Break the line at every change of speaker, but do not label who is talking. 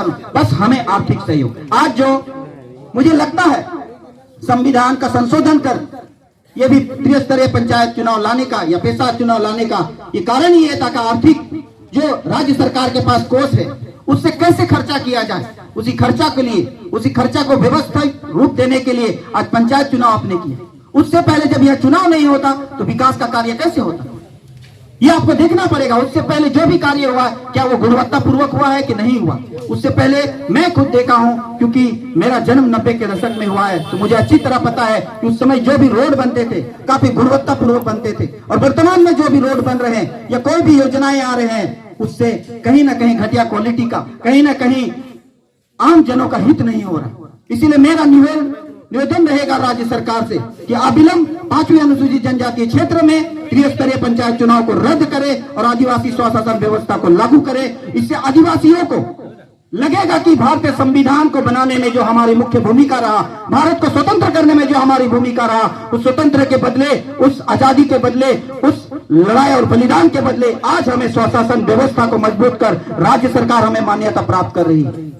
करूं, बस हमें आर्थिक सहयोग। आज जो मुझे लगता है संविधान का संशोधन कर ये भी त्रिस्तरीय पंचायत चुनाव लाने का या पेशा चुनाव लाने का ये कारण ही है ताकि आर्थिक जो राज्य सरकार के पास कोष है उससे कैसे खर्चा किया जाए, उसी खर्चा के लिए, उसी खर्चा को व्यवस्थित रूप देने के लिए आज पंचायत चुनाव आपने किए। उससे पहले जब यह चुनाव नहीं होता तो विकास का कार्य कैसे होता, ये आपको देखना पड़ेगा। उससे पहले जो भी कार्य हुआ क्या वो गुणवत्ता पूर्वक हुआ है कि नहीं हुआ, उससे पहले मैं खुद देखा हूं, क्योंकि मेरा जन्म 90 के दशक में हुआ है, तो मुझे अच्छी तरह पता है कि उस समय जो भी रोड बनते थे काफी गुणवत्ता पूर्वक बनते थे, और वर्तमान में जो भी रोड बन रहे हैं या कोई भी योजनाएं आ रहे हैं उससे कहीं ना कहीं घटिया क्वालिटी का, कहीं ना कहीं आम जनों का हित नहीं हो रहा। इसीलिए मेरा निवेदन रहेगा राज्य सरकार से कि अविलंब 5वीं अनुसूचित जनजातीय क्षेत्र में त्रिस्तरीय पंचायत चुनाव को रद्द करे और आदिवासी स्वशासन व्यवस्था को लागू करे। इससे आदिवासियों को लगेगा कि भारतीय संविधान को बनाने में जो हमारी मुख्य भूमिका रहा, भारत को स्वतंत्र करने में जो हमारी भूमिका रहा, उस स्वतंत्र के बदले, उस आजादी के बदले, उस लड़ाई और बलिदान के बदले आज हमें स्वशासन व्यवस्था को मजबूत कर राज्य सरकार हमें मान्यता प्राप्त कर रही है।